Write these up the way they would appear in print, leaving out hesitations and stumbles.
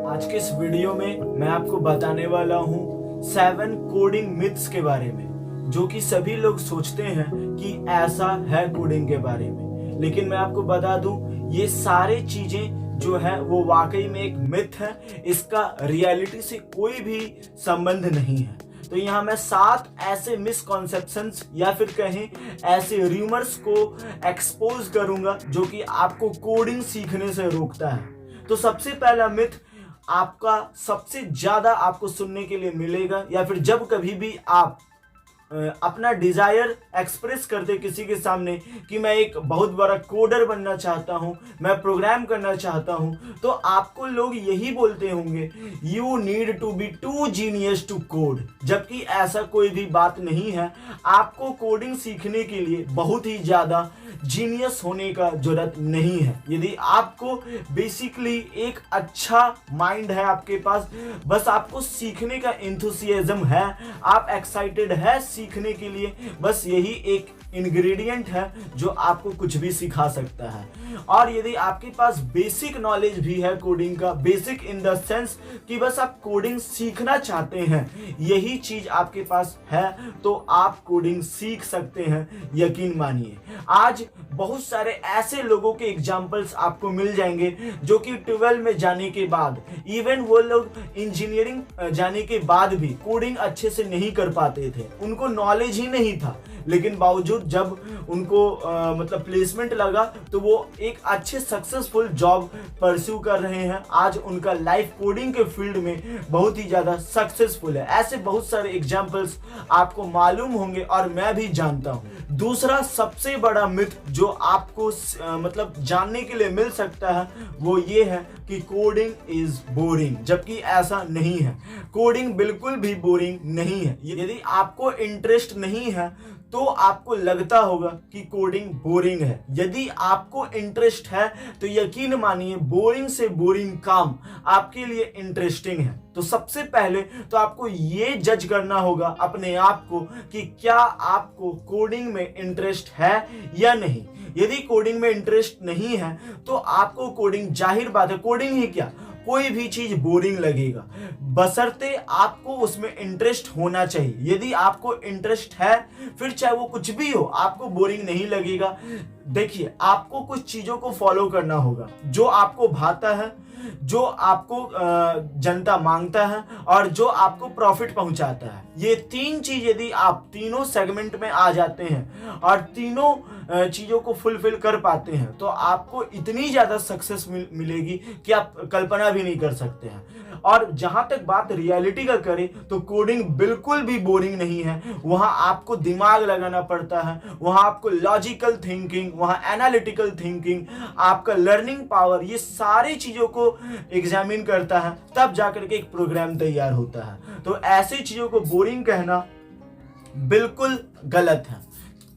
आज के इस वीडियो में मैं आपको बताने वाला हूँ 7 कोडिंग मिथ्स के बारे में, जो कि सभी लोग सोचते हैं कि ऐसा है कोडिंग के बारे में। लेकिन मैं आपको बता दूं, ये सारे चीजें जो है वो वाकई में एक मिथ है, इसका रियलिटी से कोई भी संबंध नहीं है। तो यहाँ मैं 7 ऐसे मिसकॉन्सेप्शंस या फिर कहें ऐसे रूमर्स को एक्सपोज करूंगा जो कि आपको कोडिंग सीखने से रोकता है। तो सबसे पहला मिथ आपका सबसे ज्यादा आपको सुनने के लिए मिलेगा, या फिर जब कभी भी आप अपना डिजायर एक्सप्रेस करते किसी के सामने कि मैं एक बहुत बड़ा कोडर बनना चाहता हूं, मैं प्रोग्राम करना चाहता हूं, तो आपको लोग यही बोलते होंगे, you need to be too genius to code. जबकि ऐसा कोई भी बात नहीं है। आपको कोडिंग सीखने के लिए बहुत ही ज्यादा जीनियस होने का जरूरत नहीं है। यदि आपको बेसिकली एक अच्छा माइंड है आपके पास, बस आपको सीखने का एंथुसियाज्म है, आप एक्साइटेड है सीखने के लिए, बस यही एक इंग्रेडिएंट है जो आपको कुछ भी सिखा सकता है। और यदि आपके पास बेसिक नॉलेज भी है कोडिंग का, बेसिक इन द सेंस कि बस आप कोडिंग सीखना चाहते हैं, यही चीज आपके पास है, तो आप कोडिंग सीख सकते हैं। यकीन मानिए, आज बहुत सारे ऐसे लोगों के एग्जांपल्स आपको मिल जाएंगे जो कि 12 में जाने के बाद, इवन वो लोग इंजीनियरिंग जाने के बाद भी कोडिंग अच्छे से नहीं कर पाते थे, उनको नॉलेज ही नहीं था। लेकिन बावजूद जब उनको मतलब प्लेसमेंट लगा तो वो एक अच्छे सक्सेसफुल जॉब परस्यू कर रहे हैं। आज उनका लाइफ कोडिंग के फील्ड में बहुत ही ज्यादा सक्सेसफुल है। ऐसे बहुत सारे एग्जांपल्स आपको मालूम होंगे और मैं भी जानता हूं। दूसरा सबसे बड़ा मिथ जो आपको मतलब जानने के लिए मिल सकता है वो ये है कि कोडिंग इज बोरिंग, जबकि ऐसा नहीं है। कोडिंग बिल्कुल भी बोरिंग नहीं है। यदि आपको इंटरेस्ट नहीं है तो आपको लगता होगा कि कोडिंग बोरिंग है। यदि आपको इंटरेस्ट है तो यकीन मानिए बोरिंग से बोरिंग काम आपके लिए इंटरेस्टिंग है। तो सबसे पहले तो आपको ये जज करना होगा अपने आप को कि क्या आपको कोडिंग में इंटरेस्ट है या नहीं। यदि कोडिंग में इंटरेस्ट नहीं है तो आपको कोडिंग, जाहिर बात है कोडिंग ही क्या, कोई भी चीज बोरिंग लगेगा, बशर्ते आपको उसमें इंटरेस्ट होना चाहिए। यदि आपको इंटरेस्ट है, फिर चाहे वो कुछ भी हो, आपको बोरिंग नहीं लगेगा। देखिए, आपको कुछ चीजों को फॉलो करना होगा जो आपको भाता है, जो आपको जनता मांगता है और जो आपको प्रॉफिट पहुंचाता है। ये 3 चीज यदि आप तीनों सेगमेंट में आ जाते हैं और तीनों चीजों को फुलफिल कर पाते हैं तो आपको इतनी ज्यादा सक्सेस मिलेगी कि आप कल्पना भी नहीं कर सकते हैं। और जहां तक बात रियलिटी का करें तो कोडिंग बिल्कुल भी बोरिंग नहीं है। वहां आपको दिमाग लगाना पड़ता है, वहां आपको लॉजिकल थिंकिंग, वहां एनालिटिकल थिंकिंग, आपका लर्निंग पावर, ये सारी चीजों को एग्जामिन करता है, तब जाकर के एक प्रोग्राम तैयार होता है। तो ऐसी चीजों को बोरिंग कहना बिल्कुल गलत है।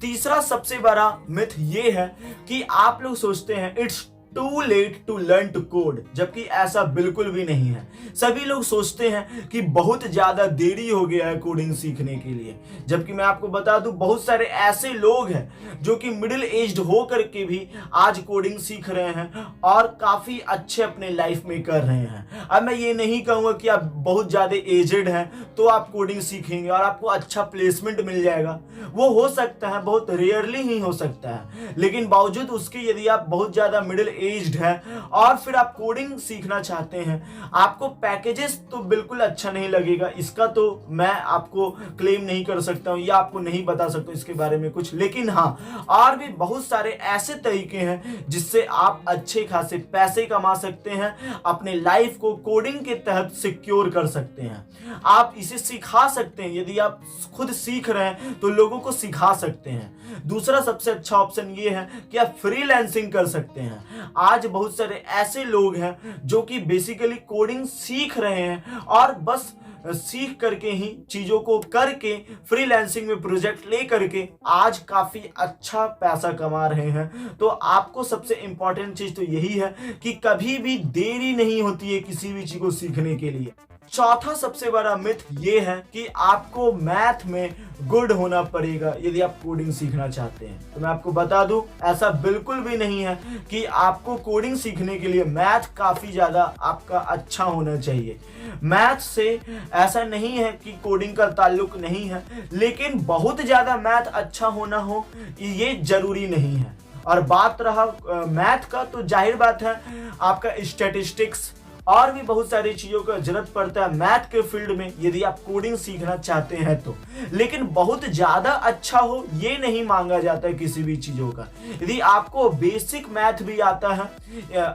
तीसरा सबसे बड़ा मिथ ये है कि आप लोग सोचते हैं it's too late to learn to code, जबकि ऐसा बिल्कुल भी नहीं है। सभी लोग सोचते हैं कि बहुत ज्यादा देरी हो गया है कोडिंग सीखने के लिए, जबकि मैं आपको बता दूं बहुत सारे ऐसे लोग हैं जो कि मिडिल एज्ड होकर के भी आज कोडिंग सीख रहे हैं और काफी अच्छे अपने लाइफ में कर रहे हैं। अब मैं ये नहीं कहूंगा कि आप बहुत ज्यादा एजेड हैं तो आप कोडिंग सीखेंगे और आपको अच्छा प्लेसमेंट मिल जाएगा। वो हो सकता है, बहुत रेयरली ही हो सकता है, लेकिन बावजूद उसके यदि आप बहुत ज्यादा मिडिल एज्ड है और फिर आप कोडिंग सीखना चाहते हैं, आपको पैकेजेस तो बिल्कुल अच्छा नहीं लगेगा, इसका तो मैं आपको क्लेम नहीं कर सकता हूं या आपको नहीं बता सकता इसके बारे में कुछ। लेकिन हाँ, और भी बहुत सारे ऐसे तरीके हैं जिससे आप अच्छे खासे पैसे कमा सकते हैं, अपने लाइफ को कोडिंग के तहत सिक्योर कर सकते हैं। आप इसे सिखा सकते हैं, यदि आप खुद सीख रहे हैं तो लोगों को सिखा सकते हैं। दूसरा सबसे अच्छा ऑप्शन ये है कि आप फ्रीलांसिंग कर सकते हैं। आज बहुत सारे ऐसे लोग हैं जो कि बेसिकली कोडिंग सीख रहे हैं और बस सीख करके ही चीजों को करके फ्रीलांसिंग में प्रोजेक्ट ले करके आज काफी अच्छा पैसा कमा रहे हैं। तो आपको सबसे इंपॉर्टेंट चीज तो यही है कि कभी भी देरी नहीं होती है किसी भी चीज को सीखने के लिए। चौथा सबसे बड़ा मिथ ये है कि आपको मैथ में गुड होना पड़ेगा यदि आप कोडिंग सीखना चाहते हैं। तो मैं आपको बता दूं, ऐसा बिल्कुल भी नहीं है कि आपको कोडिंग सीखने के लिए मैथ काफी ज्यादा आपका अच्छा होना चाहिए। मैथ से ऐसा नहीं है कि कोडिंग का ताल्लुक नहीं है, लेकिन बहुत ज्यादा मैथ अच्छा होना हो ये जरूरी नहीं है। और बात रहा मैथ का, तो जाहिर बात है आपका स्टैटिस्टिक्स और भी बहुत सारी चीजों का जरूरत पड़ता है मैथ के फील्ड में यदि आप कोडिंग सीखना चाहते हैं तो। लेकिन बहुत ज्यादा अच्छा हो ये नहीं मांगा जाता है किसी भी चीजों का। यदि आपको बेसिक मैथ भी आता है,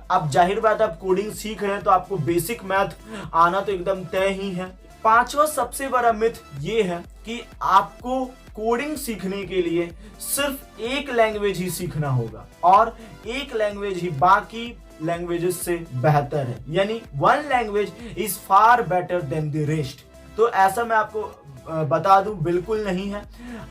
अब जाहिर बात आप कोडिंग सीख रहे हैं तो आपको बेसिक मैथ आना तो एकदम तय ही है। पांचवा सबसे बड़ा मिथ ये है कि आपको कोडिंग सीखने के लिए सिर्फ एक लैंग्वेज ही सीखना होगा और एक लैंग्वेज ही बाकी लैंग्वेजेस से बेहतर है, यानी one language is far better than the rest. तो ऐसा मैं आपको बता दूं, बिल्कुल नहीं है।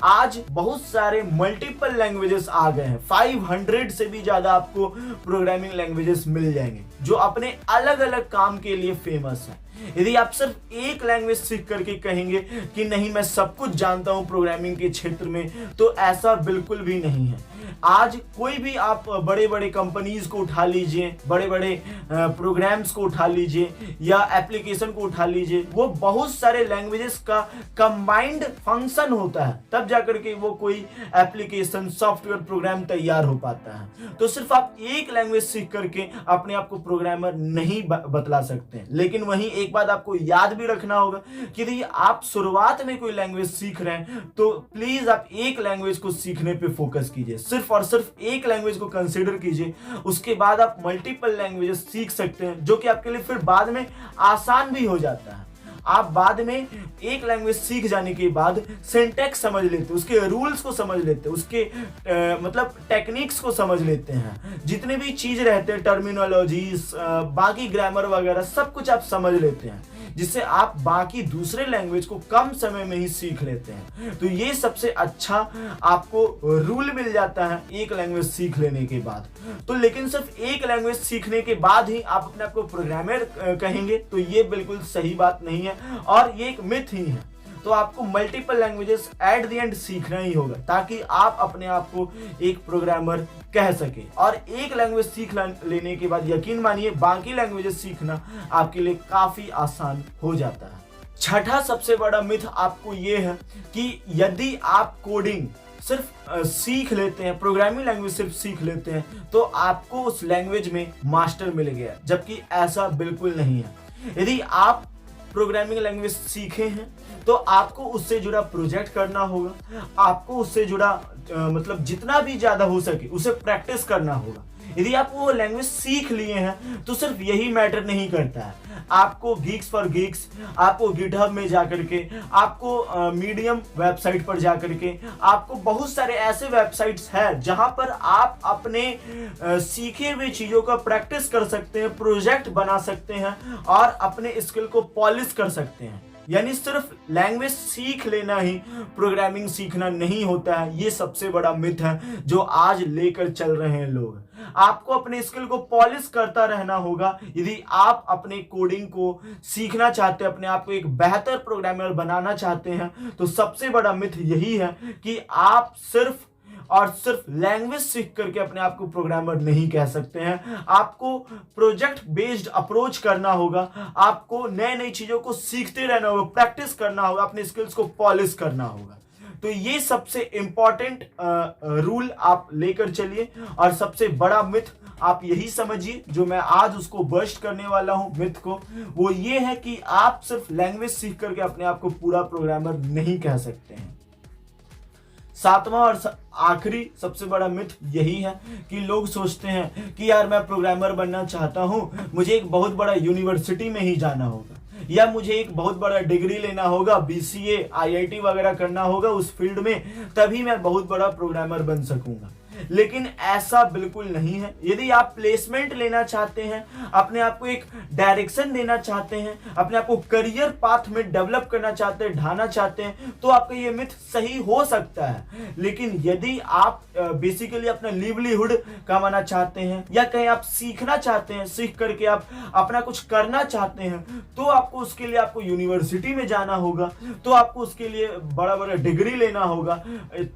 आज बहुत सारे मल्टीपल लैंग्वेजेस आ गए हैं, 500 से भी ज्यादा आपको प्रोग्रामिंग लैंग्वेजेस मिल जाएंगे जो अपने अलग अलग काम के लिए फेमस है। यदि आप सिर्फ एक लैंग्वेज सीख करके कहेंगे कि नहीं मैं सब कुछ जानता हूं प्रोग्रामिंग के क्षेत्र में, तो ऐसा बिल्कुल भी नहीं है। आज कोई भी आप बड़े बड़े कंपनीज को उठा लीजिए, बड़े बड़े प्रोग्राम्स को उठा लीजिए या एप्लीकेशन को उठा लीजिए, वो बहुत सारे लैंग्वेजेस का कंबाइंड फंक्शन होता है, तब जाकर के वो कोई एप्लीकेशन सॉफ्टवेयर प्रोग्राम तैयार हो पाता है। तो सिर्फ आप एक लैंग्वेज सीख करके अपने आप को प्रोग्रामर नहीं बतला सकते हैं। लेकिन वहीं एक बात आपको याद भी रखना होगा कि यदि आप शुरुआत में कोई लैंग्वेज सीख रहे हैं तो प्लीज आप एक लैंग्वेज को सीखने पे फोकस कीजिए, सिर्फ और सिर्फ एक लैंग्वेज को कंसीडर कीजिए। उसके बाद आप मल्टीपल लैंग्वेजेस सीख सकते हैं जो कि आपके लिए फिर बाद में आसान भी हो जाता है। आप बाद में एक लैंग्वेज सीख जाने के बाद सिंटैक्स समझ लेते, उसके रूल्स को समझ लेते, उसके मतलब टेक्निक्स को समझ लेते हैं, जितने भी चीज रहते हैं टर्मिनोलॉजीज बाकी ग्रामर वगैरह सब कुछ आप समझ लेते हैं, जिससे आप बाकी दूसरे लैंग्वेज को कम समय में ही सीख लेते हैं। तो ये सबसे अच्छा आपको रूल मिल जाता है एक लैंग्वेज सीख लेने के बाद। तो लेकिन सिर्फ एक लैंग्वेज सीखने के बाद ही आप अपने आप को प्रोग्रामर कहेंगे तो ये बिल्कुल सही बात नहीं है और ये एक मिथ ही है। तो आपको multiple languages at the end सीखना ही होगा ताकि आप अपने आप को एक प्रोग्रामर कह सके। और एक लैंग्वेज सीख लेने के बाद यकीन मानिए बाकी लैंग्वेजेस सीखना आपके लिए काफी आसान हो जाता है। छठा सबसे बड़ा मिथ आपको ये है कि यदि आप कोडिंग सिर्फ सीख लेते हैं, प्रोग्रामिंग लैंग्वेज सिर्फ सीख लेते हैं तो आपको उस लैंग्वेज में मास्टर मिल गया, जबकि ऐसा बिल्कुल नहीं है। यदि आप प्रोग्रामिंग लैंग्वेज सीखे हैं तो आपको उससे जुड़ा प्रोजेक्ट करना होगा, आपको उससे जुड़ा मतलब जितना भी ज्यादा हो सके उसे प्रैक्टिस करना होगा। यदि आप वो लैंग्वेज सीख लिए हैं तो सिर्फ यही मैटर नहीं करता है, आपको गीक्स फॉर गीक्स, आपको गिटहब में जाकर के, आपको मीडियम वेबसाइट पर जाकर के, आपको बहुत सारे ऐसे वेबसाइट्स हैं जहां पर आप अपने सीखे हुए चीजों का प्रैक्टिस कर सकते हैं, प्रोजेक्ट बना सकते हैं और अपने स्किल को पॉलिश कर सकते हैं। यानी सिर्फ लैंग्वेज सीख लेना ही प्रोग्रामिंग सीखना नहीं होता है, ये सबसे बड़ा मिथ है जो आज लेकर चल रहे हैं लोग। आपको अपने स्किल को पॉलिश करता रहना होगा यदि आप अपने कोडिंग को सीखना चाहते हैं, अपने आप को एक बेहतर प्रोग्रामर बनाना चाहते हैं। तो सबसे बड़ा मिथ यही है कि आप सिर्फ और सिर्फ लैंग्वेज सीख करके अपने आप को प्रोग्रामर नहीं कह सकते हैं। आपको प्रोजेक्ट बेस्ड अप्रोच करना होगा, आपको नए नई चीजों को सीखते रहना होगा, प्रैक्टिस करना होगा, अपने स्किल्स को पॉलिश करना होगा। तो ये सबसे इंपॉर्टेंट रूल आप लेकर चलिए और सबसे बड़ा मिथ आप यही समझिए जो मैं आज उसको बर्स्ट करने वाला हूं मिथ को, वो ये है कि आप सिर्फ लैंग्वेज सीख करके अपने आप को पूरा प्रोग्रामर नहीं कह सकते हैं। सातवां और आखिरी सबसे बड़ा मिथ यही है कि लोग सोचते हैं कि यार मैं प्रोग्रामर बनना चाहता हूं, मुझे एक बहुत बड़ा यूनिवर्सिटी में ही जाना होगा या मुझे एक बहुत बड़ा डिग्री लेना होगा, BCA IIT वगैरह करना होगा उस फील्ड में, तभी मैं बहुत बड़ा प्रोग्रामर बन सकूंगा। लेकिन ऐसा बिल्कुल नहीं है। यदि आप प्लेसमेंट लेना चाहते हैं, अपने आप को एक डायरेक्शन देना चाहते हैं, अपने आप को करियर पाथ में डेवलप करना चाहते हैं, ढाना चाहते हैं, तो आपका ये मिथ सही हो सकता है। लेकिन यदि आप बेसिकली अपना लिवलीहुड कमाना चाहते हैं या कहीं आप सीखना चाहते हैं, सीख करके आप अपना कुछ करना चाहते हैं, तो आपको उसके लिए आपको यूनिवर्सिटी में जाना होगा, तो आपको उसके लिए बड़ा बड़ा डिग्री लेना होगा।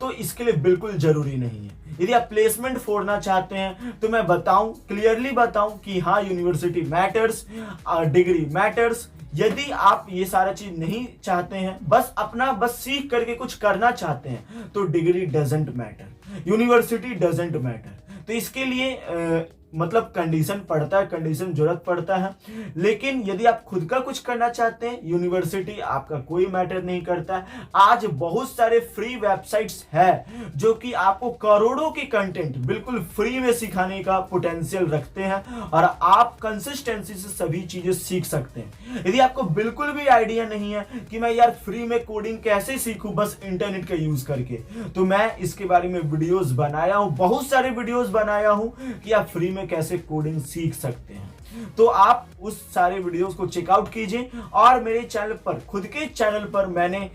तो इसके लिए बिल्कुल जरूरी नहीं है। यदि आप प्लेसमेंट फोड़ना चाहते हैं तो मैं बताऊं, क्लियरली बताऊं कि हाँ, यूनिवर्सिटी मैटर्स, डिग्री मैटर्स। यदि आप ये सारा चीज नहीं चाहते हैं, बस सीख करके कुछ करना चाहते हैं, तो degree doesn't matter, university doesn't matter. तो इसके लिए मतलब कंडीशन पड़ता है, कंडीशन जरूरत पड़ता है। लेकिन यदि आप खुद का कुछ करना चाहते हैं, यूनिवर्सिटी आपका कोई मैटर नहीं करता है। आज बहुत सारे फ्री वेबसाइट्स है जो कि आपको करोड़ों के कंटेंट बिल्कुल फ्री में सिखाने का पोटेंशियल रखते हैं और आप कंसिस्टेंसी से सभी चीजें सीख सकते हैं। यदि आपको बिल्कुल भी आइडिया नहीं है कि मैं यार फ्री में कोडिंग कैसे सीखूं बस इंटरनेट का यूज करके, तो मैं इसके बारे में वीडियोस बनाया हूं, बहुत सारे वीडियोस बनाया हूं कि आप फ्री में कैसे कोडिंग सीख सकते हैं। तो आप उस सारे वीडियोस को चेकआउट कीजिए। और मेरे चैनल पर, खुद के चैनल पर मैंने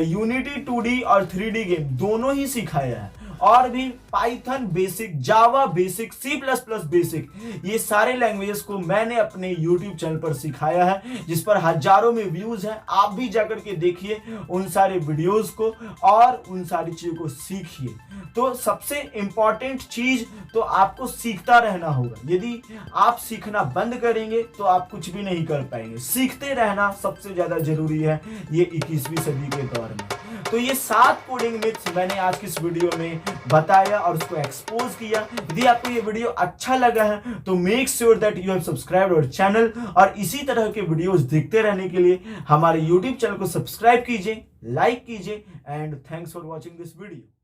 यूनिटी 2D और 3D गेम दोनों ही सिखाया है, और भी पाइथन बेसिक, जावा बेसिक, C++ बेसिक, ये सारे लैंग्वेजेस को मैंने अपने YouTube चैनल पर सिखाया है, जिस पर हजारों में व्यूज हैं। आप भी जाकर के देखिए उन सारे वीडियोस को और उन सारी चीजों को सीखिए। तो सबसे इंपॉर्टेंट चीज तो आपको सीखता रहना होगा। यदि आप सीखना बंद करेंगे तो आप कुछ भी नहीं कर पाएंगे। सीखते रहना सबसे ज्यादा जरूरी है ये 21वीं सदी के दौर में। तो ये 7 कोडिंग मिथ्स मैंने आज की इस वीडियो में बताया और उसको एक्सपोज किया। यदि आपको ये वीडियो अच्छा लगा है तो make sure that you have subscribed our channel, और इसी तरह के वीडियोस देखते रहने के लिए हमारे YouTube चैनल को सब्सक्राइब कीजिए, लाइक कीजिए, and thanks for watching this video.